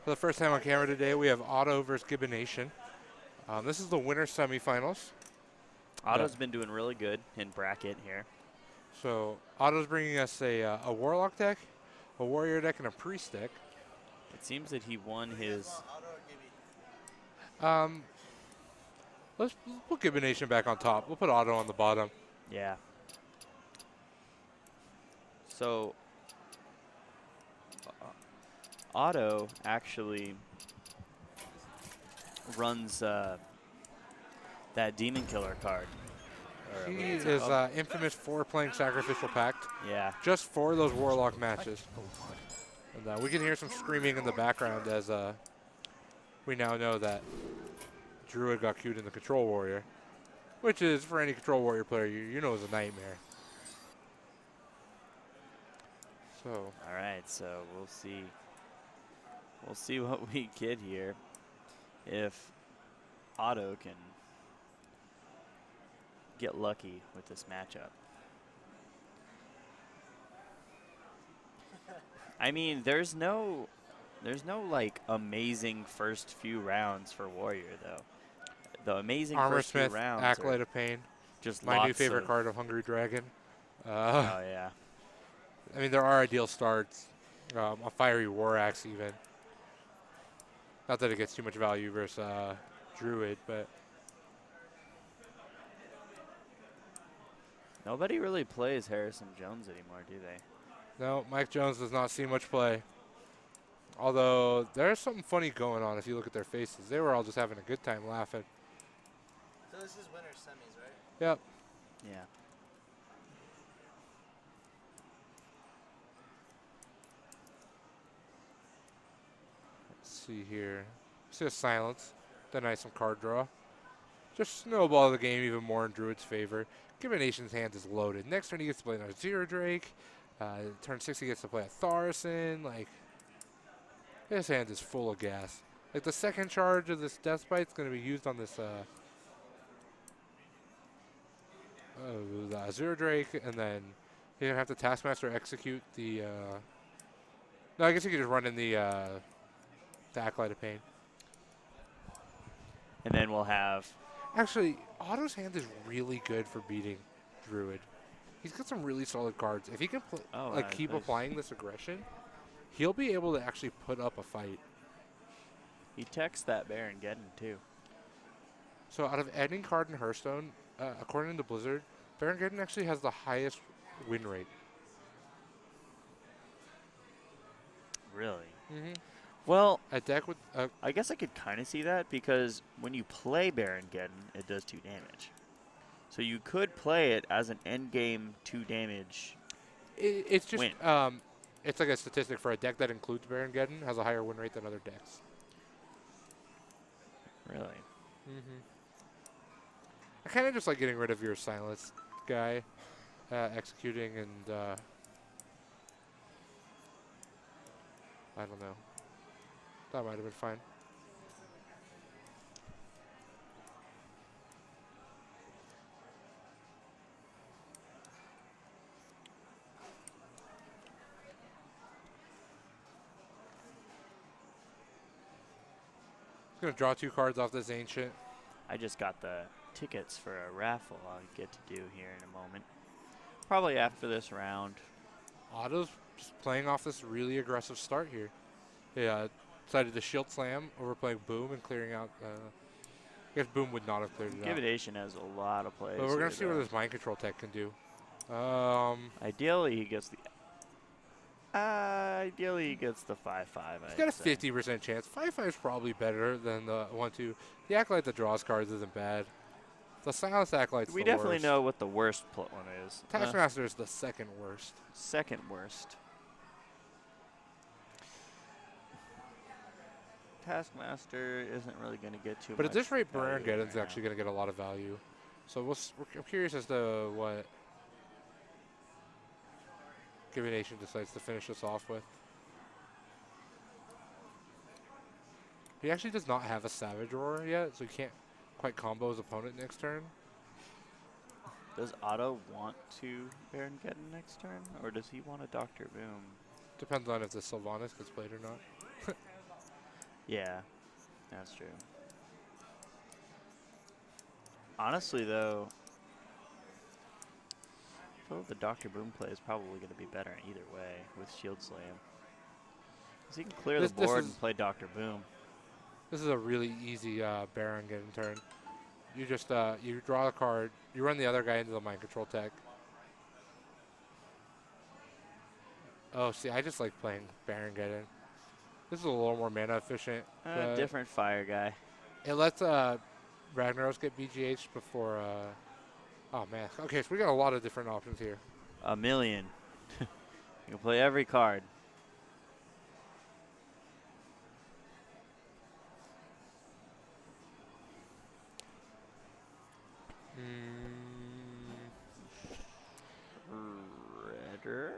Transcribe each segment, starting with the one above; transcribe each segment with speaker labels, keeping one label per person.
Speaker 1: For the first time on camera today, we have Otto versus Gibbination. This is the winner semifinals.
Speaker 2: Otto's been doing really good in bracket here.
Speaker 1: So Otto's bringing us a Warlock deck, a Warrior deck, and a Priest deck.
Speaker 2: It seems that he won his.
Speaker 1: Let's put Gibbination back on top. We'll put Otto on the bottom.
Speaker 2: Yeah. So Otto actually runs that Demon Killer card.
Speaker 1: He is infamous for playing Sacrificial Pact.
Speaker 2: Yeah.
Speaker 1: Just for those Warlock matches. And we can hear some screaming in the background as we now know that Druid got queued in the Control Warrior, which is, for any Control Warrior player, you know is a nightmare. So.
Speaker 2: All right, so we'll see. We'll see what we get here. If Otto can get lucky with this matchup. I mean, there's no like amazing first few rounds for Warrior though. The amazing
Speaker 1: Armor
Speaker 2: first
Speaker 1: Smith,
Speaker 2: few rounds
Speaker 1: Acolyte of Pain,
Speaker 2: just
Speaker 1: my new favorite card of Hungry Dragon.
Speaker 2: Oh yeah.
Speaker 1: I mean, there are ideal starts. A Fiery War Axe even. Not that it gets too much value versus Druid, but
Speaker 2: Nobody really plays Harrison Jones anymore, do they?
Speaker 1: no, Mike Jones does not see much play. Although there's something funny going on if you look at their faces. They were all just having a good time laughing.
Speaker 3: So this is winner semis, right?
Speaker 1: Yep.
Speaker 2: Yeah.
Speaker 1: Let's see here. See a silence. Then some card draw. Just snowball the game even more in Druid's favor. Gibbination's hand is loaded. Next turn he gets to play another Zero Drake. Turn 6 he gets to play a Tharson. Like, his hand is full of gas. Like, the second charge of this Death Bite is going to be used on this Zero Drake, and then you're going to have the Taskmaster execute the... no, I guess you could just run in the Acolyte of Pain.
Speaker 2: And then we'll have...
Speaker 1: Actually, Otto's hand is really good for beating Druid. He's got some really solid cards. If he can keep applying this aggression, he'll be able to actually put up a fight.
Speaker 2: He texts that Baron Geddon too.
Speaker 1: So out of any card in Hearthstone, according to Blizzard, Baron Geddon actually has the highest win rate.
Speaker 2: Really?
Speaker 1: Mm-hmm.
Speaker 2: Well,
Speaker 1: a deck with
Speaker 2: I guess I could kind of see that because when you play Baron Geddon, it does 2 damage. So you could play it as an endgame 2 damage.
Speaker 1: It's just
Speaker 2: win.
Speaker 1: It's like a statistic for a deck that includes Baron Geddon has a higher win rate than other decks.
Speaker 2: Really?
Speaker 1: Mm-hmm. I kind of just like getting rid of your silence guy, executing, and I don't know. That might have been fine. Going to draw 2 cards off this Ancient.
Speaker 2: I just got the tickets for a raffle I'll get to do here in a moment. Probably after this round.
Speaker 1: Otto's just playing off this really aggressive start here. Yeah. Decided to Shield Slam over playing Boom and clearing out. I guess Boom would not have cleared it out.
Speaker 2: Gibbination has a lot of plays.
Speaker 1: But we're going to see what this Mind Control tech can do.
Speaker 2: Ideally, he gets the... ideally, he gets the 5-5.
Speaker 1: He's got a 50% chance. 5-5 is probably better than the 1-2. The Acolyte that draws cards isn't bad. The Silence Acolyte's
Speaker 2: we
Speaker 1: the
Speaker 2: definitely
Speaker 1: worst.
Speaker 2: know what the worst one is.
Speaker 1: Taskmaster is the second worst.
Speaker 2: Second worst. Taskmaster isn't really going to get too much.
Speaker 1: But at this rate, Baron Geddon's
Speaker 2: right
Speaker 1: actually going to get a lot of value. So I'm curious as to what Gibbination decides to finish this off with. He actually does not have a Savage Roar yet, so he can't quite combo his opponent next turn.
Speaker 2: Does Otto want to Baron Geddon next turn, or does he want a Dr. Boom?
Speaker 1: Depends on if the Sylvanas gets played or not.
Speaker 2: Yeah, that's true. Honestly, though, I feel the Dr. Boom play is probably going to be better either way with Shield Slam. Because he can clear the
Speaker 1: This
Speaker 2: board
Speaker 1: is
Speaker 2: and play Dr. Boom.
Speaker 1: this is a really easy Baron getting turn. You just you draw a card, you run the other guy into the mind control tech. Oh, see, I just like playing Baron Geddon. This is a little more mana efficient, but
Speaker 2: Different fire guy.
Speaker 1: it lets Ragnaros get BGH before. Oh man. Okay, so we got a lot of different options here.
Speaker 2: A million. You can play every card. Redder.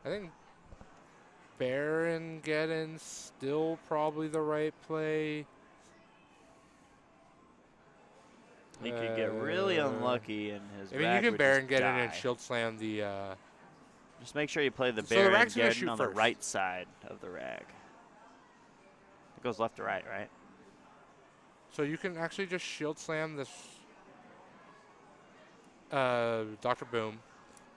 Speaker 1: I think Baron Geddon's still probably the right play.
Speaker 2: He could get really unlucky and his
Speaker 1: I mean,
Speaker 2: rag
Speaker 1: you can
Speaker 2: would
Speaker 1: Baron
Speaker 2: just
Speaker 1: Geddon
Speaker 2: die.
Speaker 1: and Shield Slam the.
Speaker 2: Just make sure you play the
Speaker 1: So the
Speaker 2: Baron
Speaker 1: rag's gonna
Speaker 2: Geddon
Speaker 1: shoot
Speaker 2: on the
Speaker 1: first.
Speaker 2: right side of the rag. It goes left to right, right?
Speaker 1: So you can actually just Shield Slam this Dr. Boom,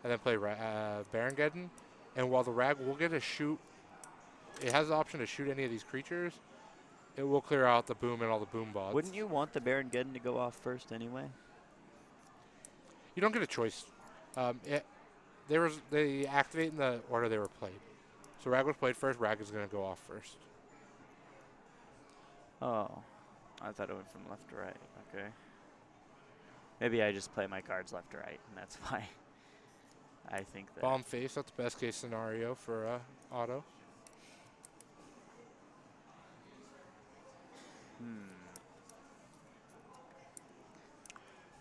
Speaker 1: and then play Baron Geddon, and while the rag will get a shoot, it has the option to shoot any of these creatures. It will clear out the boom and all the boom bots.
Speaker 2: Wouldn't you want the Baron Geddon to go off first anyway?
Speaker 1: You don't get a choice. They activate in the order they were played. So rag was played first. Rag is going to go off first.
Speaker 2: Oh, I thought it went from left to right. Okay. Maybe I just play my cards left to right, and that's why I think that.
Speaker 1: Bomb face. That's the best case scenario for auto.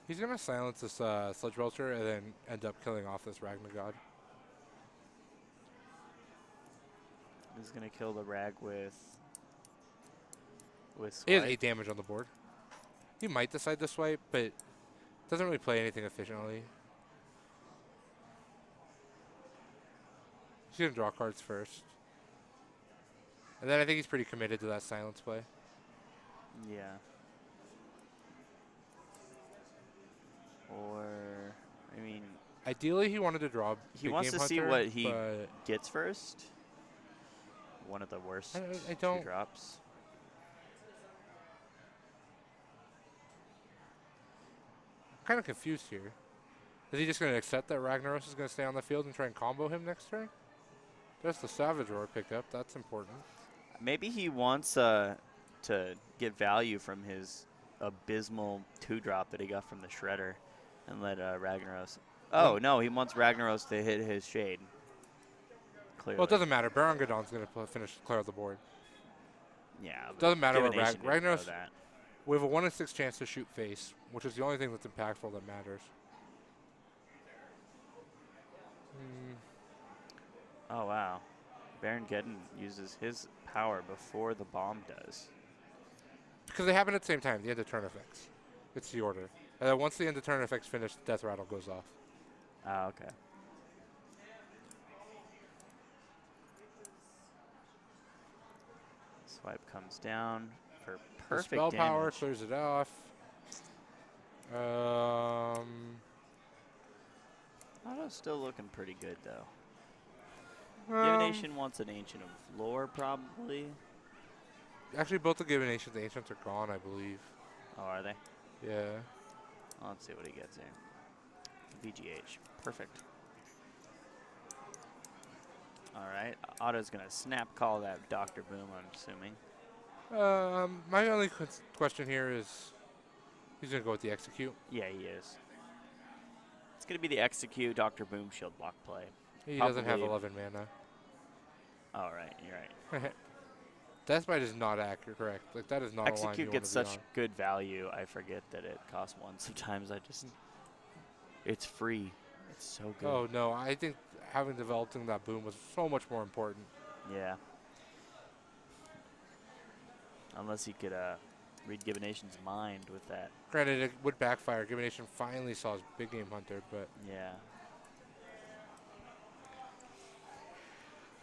Speaker 1: He's going to silence this Sludge Belcher and then end up killing off this Ragnagod.
Speaker 2: He's gonna kill the rag with
Speaker 1: He has
Speaker 2: swipe.
Speaker 1: 8 damage on the board. He might decide to swipe, but doesn't really play anything efficiently. He's going to draw cards first. And then I think he's pretty committed to that silence play.
Speaker 2: Yeah. Or, I mean,
Speaker 1: Ideally, he wanted to draw.
Speaker 2: he
Speaker 1: Big
Speaker 2: wants
Speaker 1: Game
Speaker 2: to see
Speaker 1: Hunter,
Speaker 2: what he
Speaker 1: but
Speaker 2: gets first. One of the worst
Speaker 1: I don't.
Speaker 2: two drops.
Speaker 1: I'm kind of confused here. Is he just going to accept that Ragnaros is going to stay on the field and try and combo him next turn? That's the Savage Roar pickup. That's important.
Speaker 2: Maybe he wants to get value from his abysmal 2-drop that he got from the Shredder and let Ragnaros. Oh,
Speaker 1: Yeah.
Speaker 2: no, he wants Ragnaros to hit his shade. Clearly.
Speaker 1: Well, it doesn't matter. Baron Gadon's going to finish clear out the board.
Speaker 2: Yeah. but
Speaker 1: Doesn't matter what
Speaker 2: Gibbination didn't know
Speaker 1: Ragnaros.
Speaker 2: that.
Speaker 1: We have a 1 in 6 chance to shoot face, which is the only thing that's impactful that matters.
Speaker 2: Oh, wow. Baron Geddon uses his power before the bomb does.
Speaker 1: Because they happen at the same time, the end of turn effects. It's the order. And then once the end of turn effects finish, Death Rattle goes off.
Speaker 2: Ah, okay. Swipe comes down for
Speaker 1: The
Speaker 2: perfect
Speaker 1: spell power
Speaker 2: damage.
Speaker 1: clears it off.
Speaker 2: Auto's still looking pretty good, though.
Speaker 1: Um,
Speaker 2: Gibbination wants an Ancient of Lore, probably.
Speaker 1: Actually, both the Gibbination and the Ancients are gone, I believe.
Speaker 2: Oh, are they?
Speaker 1: Yeah.
Speaker 2: Let's see what he gets here. VGH. Perfect. All right. Otto's going to snap call that Dr. Boom, I'm assuming.
Speaker 1: My only question here is, he's going to go with the Execute.
Speaker 2: Yeah, he is. It's going to be the Execute Dr. Boom Shield block play.
Speaker 1: He doesn't have
Speaker 2: Probably.
Speaker 1: 11 mana.
Speaker 2: All right, you're right.
Speaker 1: Deathbite is not accurate, correct. Like, that is not a line you
Speaker 2: Execute
Speaker 1: want
Speaker 2: gets
Speaker 1: to be
Speaker 2: such
Speaker 1: on.
Speaker 2: good value, I forget that it costs 1. Sometimes I just... It's free. It's so good.
Speaker 1: Oh, no. I think having developing that boom was so much more important.
Speaker 2: Yeah. Unless he could read Gibbination's mind with that.
Speaker 1: Granted, it would backfire. Gibbination finally saw his Big Game Hunter, but
Speaker 2: Yeah.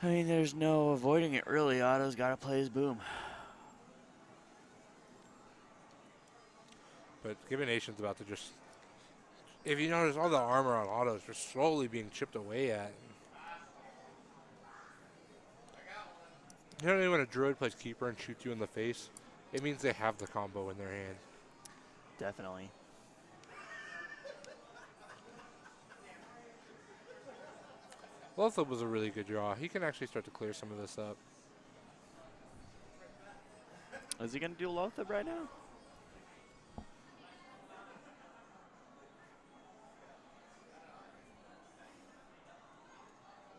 Speaker 2: I mean, there's no avoiding it, really. Otto's got to play his boom.
Speaker 1: But Gibbination's about to just... If you notice, all the armor on autos are slowly being chipped away at. Generally, when a Druid plays Keeper and shoots you in the face, it means they have the combo in their hand.
Speaker 2: Definitely.
Speaker 1: Lothal was a really good draw. He can actually start to clear some of this up.
Speaker 2: Is he going to do Lothab right now?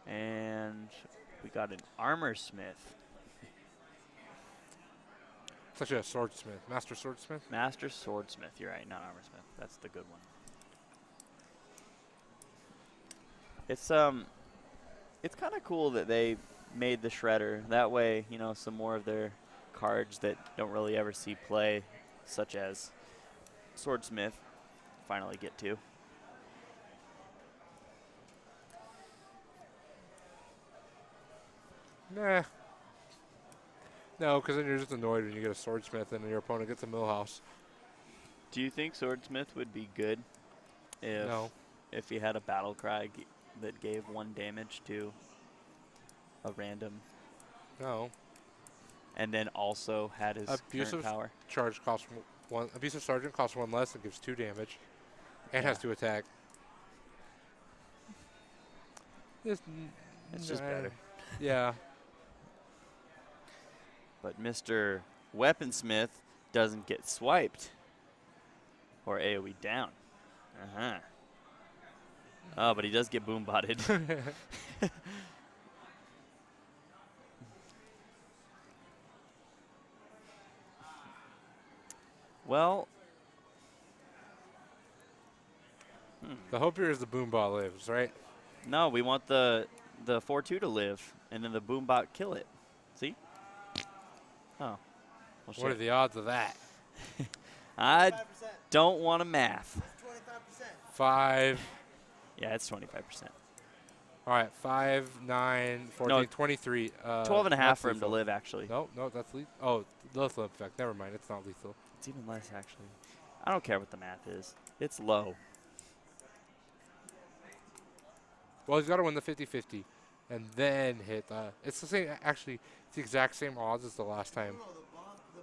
Speaker 2: And we got an Armor Smith.
Speaker 1: It's actually a Swordsmith. Master Swordsmith?
Speaker 2: Master Swordsmith. You're right, not Armor Smith. That's the good one. It's kind of cool that they made the Shredder. That way, you know, some more of their cards that don't really ever see play, such as Swordsmith, finally get to.
Speaker 1: Nah. No, because then you're just annoyed when you get a Swordsmith and your opponent gets a Millhouse.
Speaker 2: Do you think Swordsmith would be good if he had a battle cry that gave 1 damage to a random?
Speaker 1: No.
Speaker 2: And then also had his
Speaker 1: Abusive
Speaker 2: current power?
Speaker 1: charge costs 1. Abusive Sergeant costs 1 less and gives 2 damage. And has to attack.
Speaker 2: It's just better.
Speaker 1: Yeah.
Speaker 2: But Mr. Weaponsmith doesn't get swiped or AoE down. Uh-huh. Oh, but he does get boom botted. Well,
Speaker 1: The hope here is the Boombot lives, right?
Speaker 2: no, we want the 4-2 to live, and then the boombot kill it. See? Oh. Well,
Speaker 1: What are
Speaker 2: shit.
Speaker 1: the odds of that?
Speaker 2: I
Speaker 3: 5%.
Speaker 2: don't want to math.
Speaker 3: 25%.
Speaker 1: 5.
Speaker 2: Yeah, it's 25%.
Speaker 1: All right, 5, 9, 14,
Speaker 2: No,
Speaker 1: 23.
Speaker 2: 12 and a half
Speaker 1: that's
Speaker 2: for him to
Speaker 1: lethal.
Speaker 2: live, actually.
Speaker 1: No, that's lethal. Oh, lethal effect. Never mind. It's not lethal.
Speaker 2: It's even less, actually. I don't care what the math is. It's low.
Speaker 1: Well, he's got to win the 50-50 and then hit the... It's the same... Actually, it's the exact same odds as the last time.
Speaker 3: No, the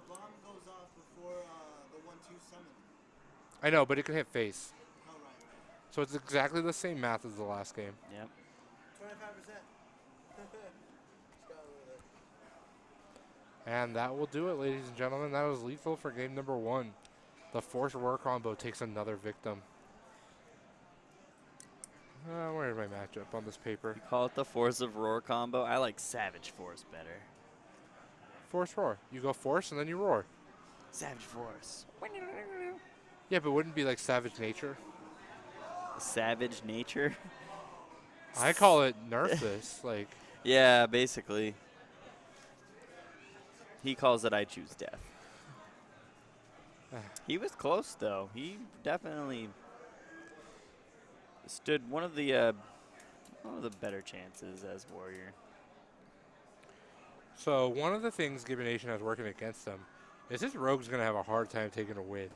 Speaker 3: bomb goes off before the 1-2 summon.
Speaker 1: I know, but it can hit face.
Speaker 3: Oh, right.
Speaker 1: So it's exactly the same math as the last game.
Speaker 2: Yep.
Speaker 3: 25%.
Speaker 1: And that will do it, ladies and gentlemen. That was lethal for game number 1. The Force Roar combo takes another victim. Where's my matchup on this paper?
Speaker 2: You call it the Force of Roar combo. I like Savage Force better.
Speaker 1: Force Roar. You go Force and then you roar.
Speaker 2: Savage Force.
Speaker 1: Yeah, but wouldn't it be like Savage Nature?
Speaker 2: Savage Nature?
Speaker 1: I call it Nerf this. Like,
Speaker 2: Yeah, basically. He calls it I Choose Death. He was close, though. He definitely stood one of the better chances as Warrior.
Speaker 1: so one of the things Gibbination has working against him is his Rogue's going to have a hard time taking a win.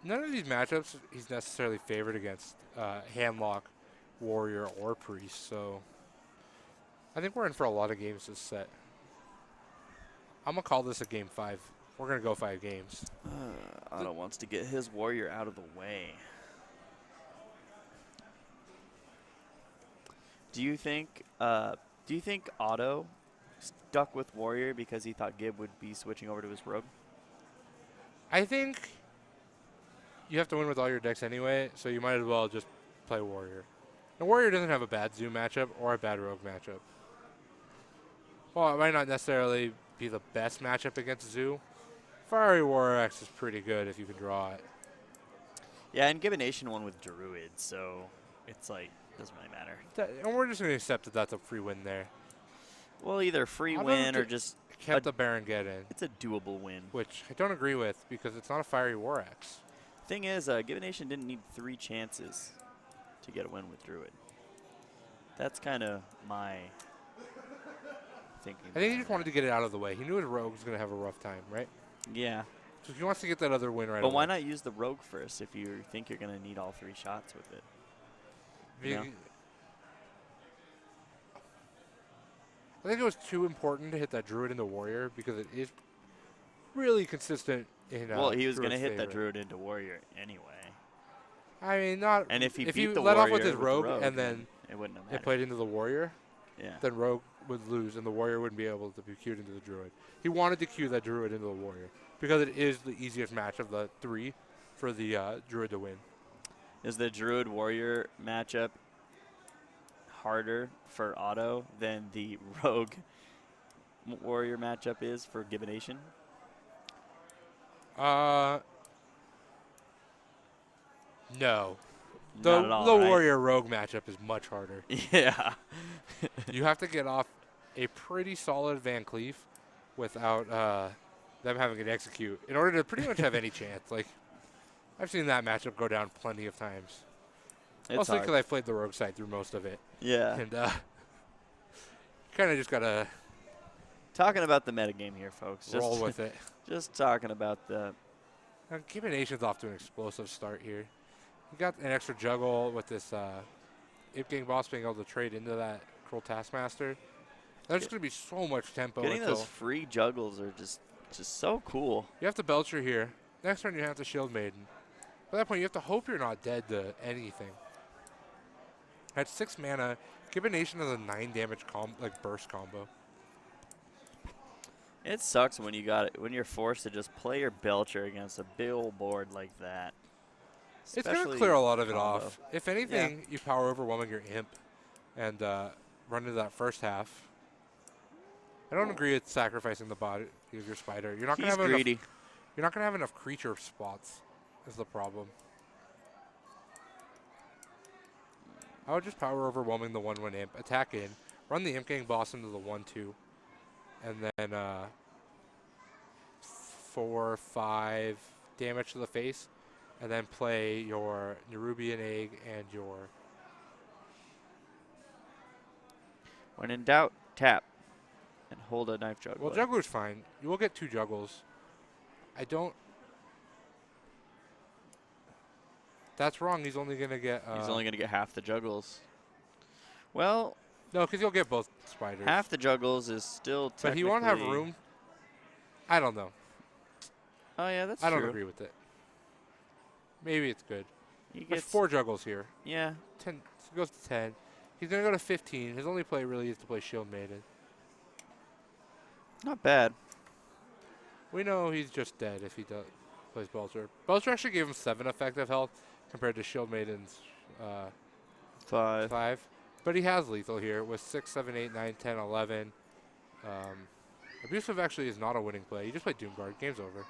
Speaker 1: None of these matchups he's necessarily favored against Handlock, Warrior, or Priest, so I think we're in for a lot of games this set. I'm going to call this a game 5. We're going to go 5 games.
Speaker 2: Otto wants to get his Warrior out of the way. Do you think Otto stuck with Warrior because he thought Gib would be switching over to his Rogue?
Speaker 1: I think you have to win with all your decks anyway, so you might as well just play Warrior. And Warrior doesn't have a bad Zoo matchup or a bad Rogue matchup. Well, it might not necessarily be the best matchup against Zoo. Fiery Warrior X is pretty good if you can draw it.
Speaker 2: Yeah, and Gibbination won with Druid, so it's like, doesn't really matter.
Speaker 1: And we're just going to accept that that's a free win there.
Speaker 2: Well, either free
Speaker 1: Otto
Speaker 2: win or
Speaker 1: ju-
Speaker 2: just
Speaker 1: Kept the Baron get in,
Speaker 2: it's a doable win.
Speaker 1: which I don't agree with because it's not a Fiery War Axe.
Speaker 2: Thing is, Gibbination didn't need 3 chances to get a win with Druid. That's kind of my thinking.
Speaker 1: I think he
Speaker 2: behind
Speaker 1: just wanted to get it out of the way. He knew his rogue was going to have a rough time, right?
Speaker 2: that. Yeah.
Speaker 1: So he wants to get that other win right
Speaker 2: But
Speaker 1: away.
Speaker 2: why not use the rogue first if you think you're going to need all 3 shots with it? You know?
Speaker 1: I think it was too important to hit that druid into warrior because it is really consistent in.
Speaker 2: Well, he was going to
Speaker 1: Druid's
Speaker 2: hit that
Speaker 1: favor.
Speaker 2: druid into warrior anyway.
Speaker 1: I mean, not.
Speaker 2: And if he
Speaker 1: if
Speaker 2: beat
Speaker 1: he
Speaker 2: the
Speaker 1: let off
Speaker 2: warrior
Speaker 1: with his
Speaker 2: the
Speaker 1: rogue and then
Speaker 2: it wouldn't have
Speaker 1: it
Speaker 2: mattered.
Speaker 1: played into the warrior,
Speaker 2: Yeah.
Speaker 1: then rogue would lose and the warrior wouldn't be able to be queued into the druid. He wanted to queue that druid into the warrior because it is the easiest match of the 3 for the druid to win.
Speaker 2: Is the druid warrior matchup harder for auto than the rogue warrior matchup is for Gibbination?
Speaker 1: No.
Speaker 2: Not at all,
Speaker 1: the
Speaker 2: right?
Speaker 1: warrior rogue matchup is much harder.
Speaker 2: Yeah.
Speaker 1: You have to get off a pretty solid Van Cleef without them having it execute in order to pretty much have any chance. Like, I've seen that matchup go down plenty of times.
Speaker 2: It's
Speaker 1: Mostly
Speaker 2: hard.
Speaker 1: because I played the rogue side through most of it.
Speaker 2: Yeah.
Speaker 1: And kind of just got to
Speaker 2: Talking about the metagame here, folks.
Speaker 1: roll
Speaker 2: Just,
Speaker 1: with it.
Speaker 2: just talking about the.
Speaker 1: Gibbination's off to an explosive start here. He got an extra juggle with this Ip Gang boss being able to trade into that Cruel Taskmaster. There's going to be so much tempo.
Speaker 2: Getting
Speaker 1: until
Speaker 2: those free juggles are just so cool.
Speaker 1: you have to Belcher here. Next turn you have to Shield Maiden. By that point, you have to hope you're not dead to anything. At 6 mana, Gibbination has a 9 damage burst combo.
Speaker 2: It sucks when you're forced to just play your Belcher against a big old board like that.
Speaker 1: It's going to
Speaker 2: Especially
Speaker 1: clear a lot of it
Speaker 2: combo.
Speaker 1: off. If anything, you power overwhelming your Imp and run into that first half. I don't agree with sacrificing the body of your spider. You're not going to
Speaker 2: He's
Speaker 1: have
Speaker 2: greedy.
Speaker 1: enough. You're not going to have enough creature spots. Is the problem. I would just power overwhelming the 1/1 Imp, attack in, run the Imp Gang boss into the 1/2, and then 4, 5 damage to the face, and then play your Nerubian Egg and your.
Speaker 2: When in doubt, tap and hold a knife juggler.
Speaker 1: Well, Juggler's fine. You will get 2 juggles. I don't. That's wrong. He's only going to get.
Speaker 2: He's only going to get half the juggles. Well,
Speaker 1: No, because you'll get both spiders.
Speaker 2: half the juggles is still technically.
Speaker 1: But he won't have room. I don't know.
Speaker 2: Oh yeah, that's
Speaker 1: I
Speaker 2: true.
Speaker 1: don't agree with it. Maybe it's good.
Speaker 2: He
Speaker 1: There's
Speaker 2: gets
Speaker 1: 4 juggles here.
Speaker 2: Yeah.
Speaker 1: 10 so goes to 10. He's going to go to 15. His only play really is to play Shield Maiden.
Speaker 2: Not bad.
Speaker 1: We know he's just dead if he plays Belcher. Belcher actually gave him 7 effective health compared to Shield Maiden's
Speaker 2: 5.
Speaker 1: 5. But he has lethal here with 6, 7, 8, 9, 10, 11. Abusive actually is not a winning play. You just play Doomguard. Game's over.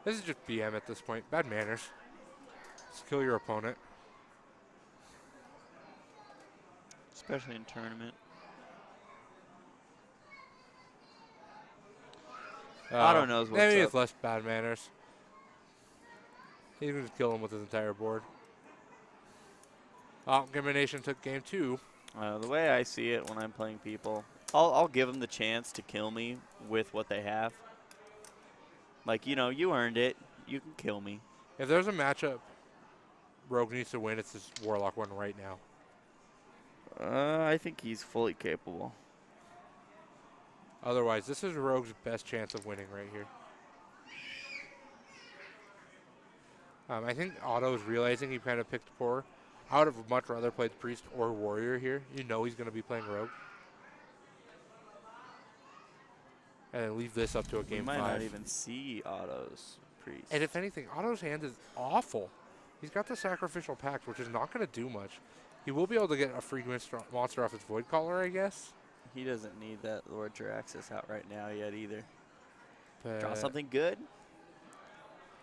Speaker 1: This is just BM at this point. Bad manners. Just kill your opponent.
Speaker 2: Especially in tournament. Otto knows what's
Speaker 1: Maybe
Speaker 2: up.
Speaker 1: it's less bad manners. He can just kill him with his entire board. Gibbination took game 2.
Speaker 2: The way I see it when I'm playing people, I'll give them the chance to kill me with what they have. Like, you earned it. You can kill me.
Speaker 1: If there's a matchup Rogue needs to win, it's this Warlock one right now.
Speaker 2: I think he's fully capable.
Speaker 1: Otherwise, this is Rogue's best chance of winning right here. I think Otto is realizing he kind of picked poor. I would have much rather played Priest or Warrior here. You know he's going to be playing Rogue. And then leave this up to a game 5.
Speaker 2: We might not even see Otto's Priest.
Speaker 1: And if anything, Otto's hand is awful. He's got the Sacrificial Pact, which is not going to do much. He will be able to get a free monster off his Void Caller, I guess.
Speaker 2: He doesn't need that Lord Jiraxis out right now yet either.
Speaker 1: But
Speaker 2: Draw something good?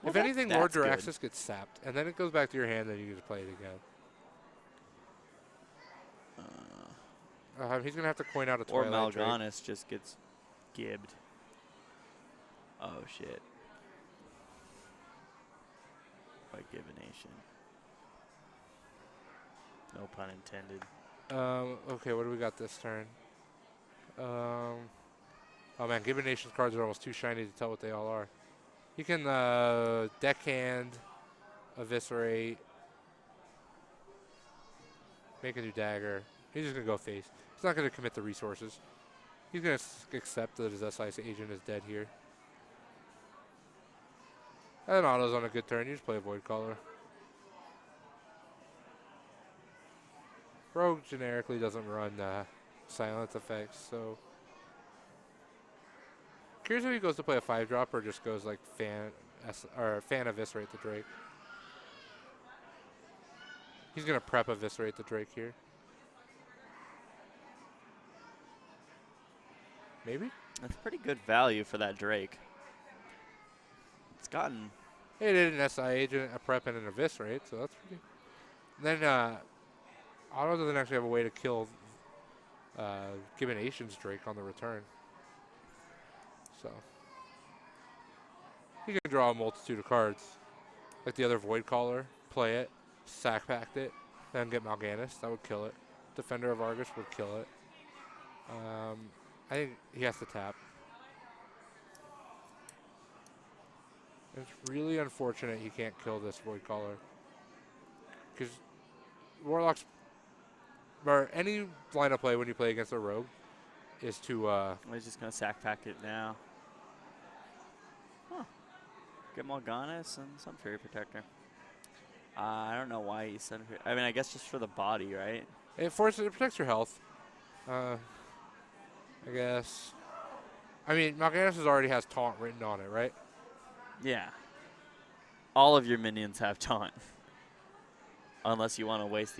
Speaker 1: if
Speaker 2: Well,
Speaker 1: anything, Lord
Speaker 2: that's good.
Speaker 1: Jiraxis gets sapped, and then it goes back to your hand, and you just play it again. He's going to have to coin out a
Speaker 2: Or
Speaker 1: Twilight Drake.
Speaker 2: Mal'Ganis just gets gibbed. Oh, shit. By Gibbination. No pun intended.
Speaker 1: Okay, what do we got this turn? Oh man, Gibbination's cards are almost too shiny to tell what they all are. He can deckhand, eviscerate, make a new dagger. He's just gonna go face. He's not gonna commit the resources. He's gonna accept that his SIS agent is dead here. And auto's on a good turn. You just play a Void Caller. Rogue generically doesn't run silence effects, so curious if he goes to play a 5-drop or just goes like fan eviscerate the Drake. He's gonna prep eviscerate the Drake here. Maybe?
Speaker 2: That's pretty good value for that Drake. It's gotten.
Speaker 1: He did an SI agent, a prep, and an eviscerate, so that's pretty. And then Auto doesn't actually have a way to kill Gibbination's Drake on the return. So he can draw a multitude of cards. Like the other Void Caller, play it, sack packed it, then get Mal'Ganis. That would kill it. Defender of Argus would kill it. I think he has to tap. It's really unfortunate he can't kill this Void Caller. Because Warlocks, or any line of play when you play against a Rogue, is to...
Speaker 2: He's just going to sack pack it now. Huh. Get Mal'Ganis and some Fury Protector. I don't know why he said it. I mean, I guess just for the body, right?
Speaker 1: it protects your health. I guess. I mean, Mal'Ganis already has taunt written on it, right?
Speaker 2: Yeah. All of your minions have taunt. Unless you want to waste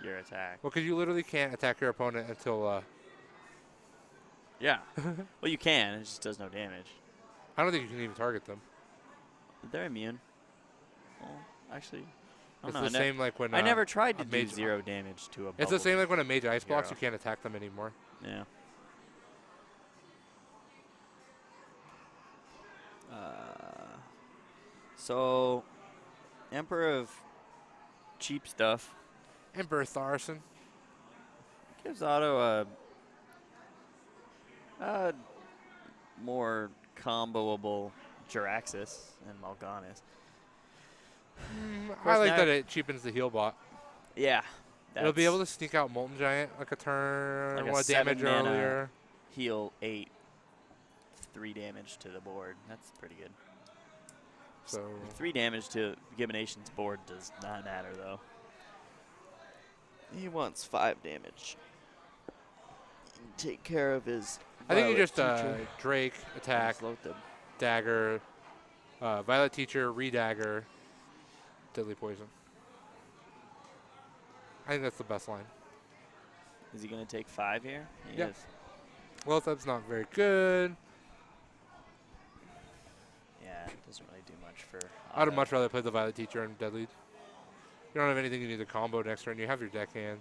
Speaker 2: your attack.
Speaker 1: Well, because you literally can't attack your opponent until...
Speaker 2: Yeah. Well, you can. It just does no damage.
Speaker 1: I don't think you can even target them.
Speaker 2: They're immune. Well, actually, I
Speaker 1: It's
Speaker 2: don't know.
Speaker 1: the same like when...
Speaker 2: I never tried to
Speaker 1: a
Speaker 2: do
Speaker 1: mage-
Speaker 2: 0 damage to a
Speaker 1: It's the
Speaker 2: bubble.
Speaker 1: same like when a mage ice blocks,
Speaker 2: Hero.
Speaker 1: you can't attack them anymore.
Speaker 2: Yeah. So, Emperor of cheap stuff
Speaker 1: Emperor Tharson.
Speaker 2: gives Otto a more comboable Jiraxis and Mal'Ganis.
Speaker 1: I like
Speaker 2: now-
Speaker 1: that it cheapens the heal bot.
Speaker 2: Yeah.
Speaker 1: It'll be able to sneak out Molten Giant like a turn,
Speaker 2: Like a
Speaker 1: one damage
Speaker 2: 7-mana
Speaker 1: earlier.
Speaker 2: heal 8, 3 damage to the board. That's pretty good.
Speaker 1: So
Speaker 2: 3 damage to Gibbination's board does not matter, though. He wants 5 damage. Take care of his.
Speaker 1: I think you
Speaker 2: Violet
Speaker 1: just
Speaker 2: Teacher.
Speaker 1: Drake attack,
Speaker 2: Float them.
Speaker 1: dagger, Violet Teacher, redagger, deadly poison. I think that's the best line.
Speaker 2: Is he going to take 5 here? He
Speaker 1: Yeah.
Speaker 2: is.
Speaker 1: Well, that's not very good.
Speaker 2: Yeah, it doesn't really do much for.
Speaker 1: I'd have
Speaker 2: Otto.
Speaker 1: much rather play the Violet Teacher and deadly. You don't have anything you need to combo next turn. You have your deckhand.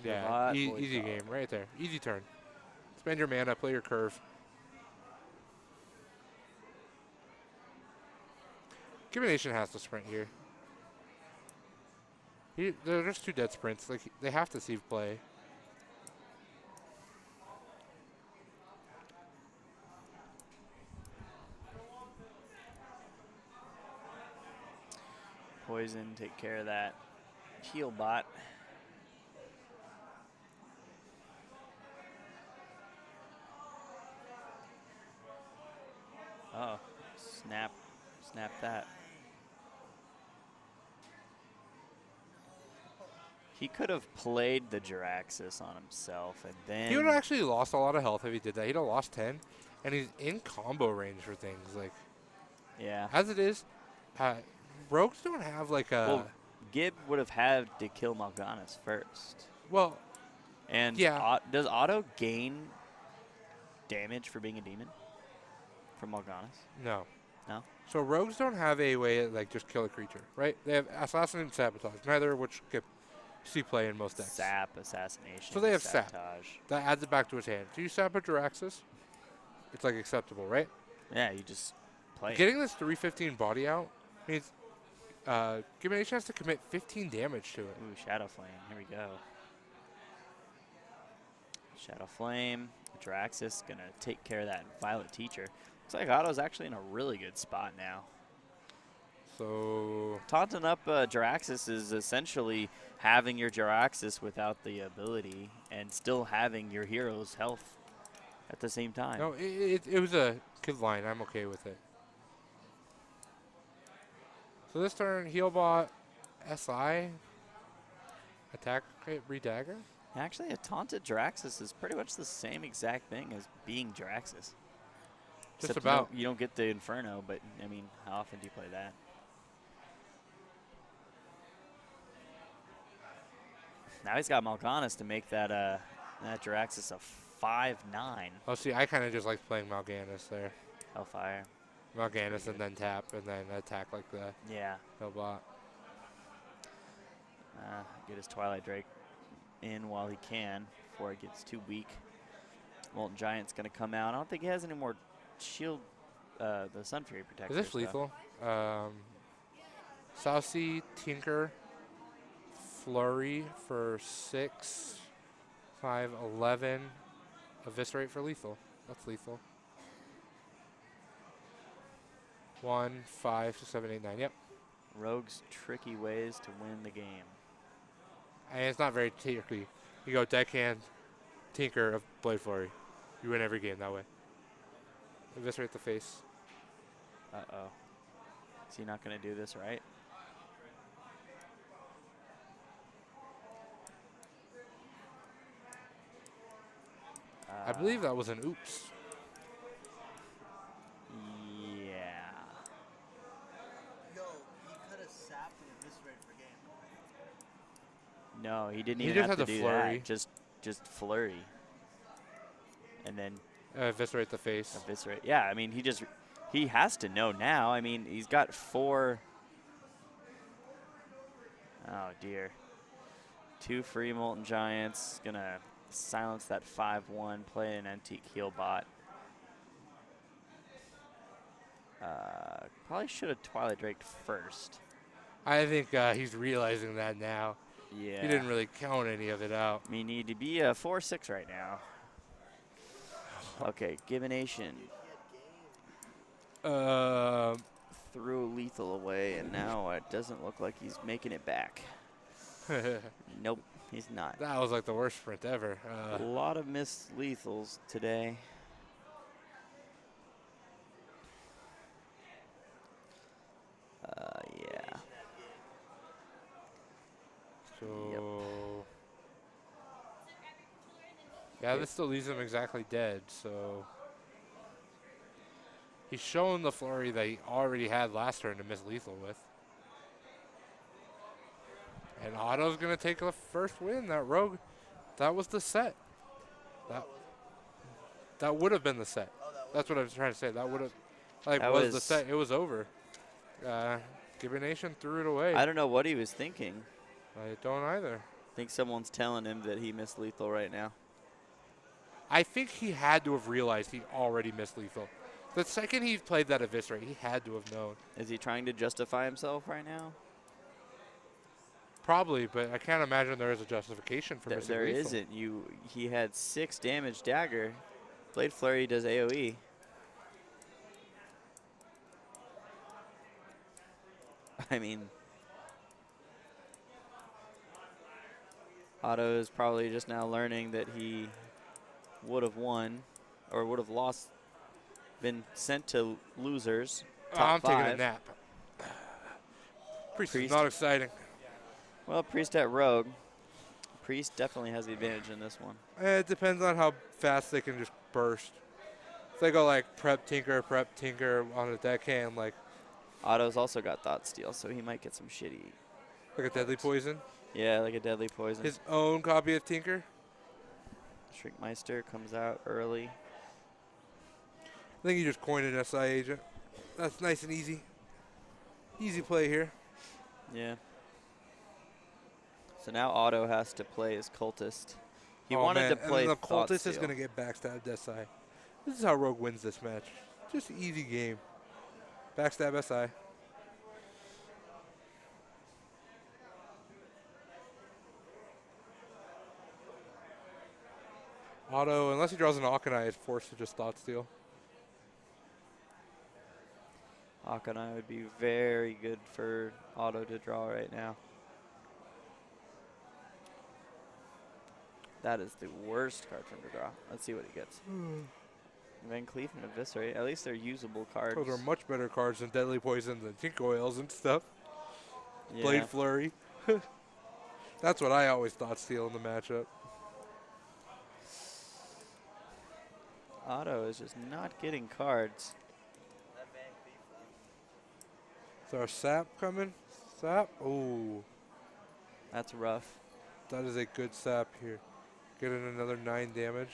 Speaker 1: Yeah,
Speaker 2: Hot Void
Speaker 1: easy
Speaker 2: Caller.
Speaker 1: game right there. Easy turn. Spend your mana, play your curve. Gibbination has to sprint here. They're just 2 dead sprints. Like they have to see play.
Speaker 2: Poison, take care of that. Heal bot. Oh, snap that. He could have played the Jiraxis on himself and then.
Speaker 1: He would have actually lost a lot of health if he did that. He'd have lost 10, and he's in combo range for things. Like
Speaker 2: Yeah.
Speaker 1: as it is, rogues don't have like a
Speaker 2: Well, Gib would have had to kill Mal'Ganis first.
Speaker 1: well.
Speaker 2: And
Speaker 1: Yeah.
Speaker 2: Does Otto gain damage for being a demon from Mal'Ganis?
Speaker 1: No.
Speaker 2: No?
Speaker 1: So rogues don't have a way to like just kill a creature, right? They have assassin and sabotage, neither of which get see play in most decks.
Speaker 2: Sap, assassination.
Speaker 1: So they have sap.
Speaker 2: sabotage.
Speaker 1: That adds it back to his hand. Do you sap a Jiraxis? It's like acceptable, right?
Speaker 2: Yeah, you just play. it.
Speaker 1: Getting this 315 body out means Gibbination has to commit 15 damage to it.
Speaker 2: Ooh, Shadow Flame. Here we go. Shadow Flame. Draxus going to take care of that Violet Teacher. Looks like Otto's actually in a really good spot now.
Speaker 1: So
Speaker 2: Taunting up Jiraxis is essentially having your Jiraxis without the ability and still having your hero's health at the same time.
Speaker 1: no, it was a good line. I'm okay with it. So this turn, Healbot, SI, attack, re-dagger.
Speaker 2: Actually, a taunted Jiraxis is pretty much the same exact thing as being Jiraxis.
Speaker 1: Just
Speaker 2: Except
Speaker 1: about.
Speaker 2: you don't get the Inferno, but I mean, how often do you play that? Now he's got Mal'Ganis to make that that Jiraxis a 5/9
Speaker 1: Oh, see, I kind of just like playing Mal'Ganis there.
Speaker 2: Hellfire.
Speaker 1: Mal'Ganis and then tap and then attack like the
Speaker 2: Yeah.
Speaker 1: Healbot.
Speaker 2: Get his Twilight Drake in while he can before it gets too weak. Molten Giant's going to come out. I don't think he has any more shield, the Sun Fury protectors.
Speaker 1: Is this lethal? South Sea, Tinker, Flurry for 6, 5, 11. Eviscerate for lethal. That's lethal. 1, 5, 6, 7, 8, 9. Yep.
Speaker 2: Rogue's tricky ways to win the game.
Speaker 1: And it's not very tricky. You go deckhand, Tinker of Blade Flurry. You win every game that way. Eviscerate the face.
Speaker 2: Uh-oh. Is he not going to do this right?
Speaker 1: I believe that was an oops.
Speaker 2: Yeah.
Speaker 3: Yo, he could have sapped and eviscerated for game.
Speaker 2: No, he didn't
Speaker 1: He
Speaker 2: even
Speaker 1: just
Speaker 2: have
Speaker 1: had
Speaker 2: to
Speaker 1: the
Speaker 2: do
Speaker 1: flurry.
Speaker 2: that. Just flurry. And then
Speaker 1: Eviscerate the face.
Speaker 2: eviscerate. Yeah, I mean, he has to know now. I mean, he's got 4. Oh, dear. 2 free Molten Giants. Going to silence that 5/1, play an Antique Heal Bot. Probably should have Twilight Draked first.
Speaker 1: I think he's realizing that now.
Speaker 2: Yeah.
Speaker 1: He didn't really count any of it out.
Speaker 2: We need to be a 4/6 right now. Okay, Gibbination threw lethal away, and now it doesn't look like he's making it back. Nope, he's not.
Speaker 1: That was like the worst sprint ever.
Speaker 2: A lot of missed lethals today. Yeah.
Speaker 1: So yeah, this still leaves him exactly dead. So he's showing the flurry that he already had last turn to miss lethal with. And Otto's gonna take the first win. That rogue, that was the set. That would have been the set. That's what I was trying to say. That would have, like,
Speaker 2: That
Speaker 1: was the
Speaker 2: was-
Speaker 1: set. It was over. Gibbination threw it away.
Speaker 2: I don't know what he was thinking.
Speaker 1: I don't either.
Speaker 2: I think someone's telling him that he missed lethal right now.
Speaker 1: I think he had to have realized he already missed lethal. The second he played that eviscerate, he had to have known.
Speaker 2: Is he trying to justify himself right now?
Speaker 1: Probably, but I can't imagine there is a justification for missing
Speaker 2: There
Speaker 1: lethal.
Speaker 2: isn't. He had 6 damage dagger. Blade Flurry does AoE. I mean, Otto is probably just now learning that he would have won or would have lost, been sent to losers.
Speaker 1: I'm
Speaker 2: Top
Speaker 1: taking a
Speaker 2: 5.
Speaker 1: nap. Priest is
Speaker 2: Priest.
Speaker 1: not exciting.
Speaker 2: Well, Priest at Rogue. Priest definitely has the advantage in this one.
Speaker 1: It depends on how fast they can just burst. If they go like prep tinker on a deckhand, like
Speaker 2: Otto's also got Thought Steal, so he might get some shitty.
Speaker 1: a deadly poison.
Speaker 2: Yeah, like a deadly poison.
Speaker 1: His own copy of Tinker.
Speaker 2: Shrinkmeister comes out early.
Speaker 1: I think he just coined an SI agent. That's nice and easy. Easy play here.
Speaker 2: Yeah. So now Otto has to play as Cultist. He
Speaker 1: Oh,
Speaker 2: wanted
Speaker 1: man.
Speaker 2: to play
Speaker 1: And the
Speaker 2: Thought
Speaker 1: cultist is
Speaker 2: Steal.
Speaker 1: going to get backstabbed SI. This is how Rogue wins this match. Just an easy game. Backstab SI. Auto, unless he draws an Akanai, is forced to just Thought Steal.
Speaker 2: Akanai would be very good for auto to draw right now. That is the worst card for him to draw. Let's see what he gets. Van Cleef and Eviscerate. At least they're usable cards.
Speaker 1: Those are much better cards than Deadly Poison and Tink Oils and stuff.
Speaker 2: Yeah.
Speaker 1: Blade Flurry. That's what I always thought steal in the matchup.
Speaker 2: Auto is just not getting cards.
Speaker 3: That Van Cleef one.
Speaker 1: Is our Sap coming? Sap? Oh,
Speaker 2: That's rough.
Speaker 1: that is a good Sap here. Getting another 9 damage.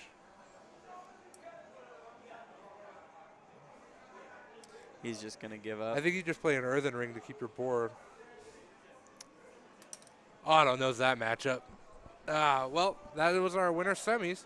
Speaker 2: He's just going to give up.
Speaker 1: I think you just play an Earthen Ring to keep your board. Auto knows that matchup. Well, that was our winner semis.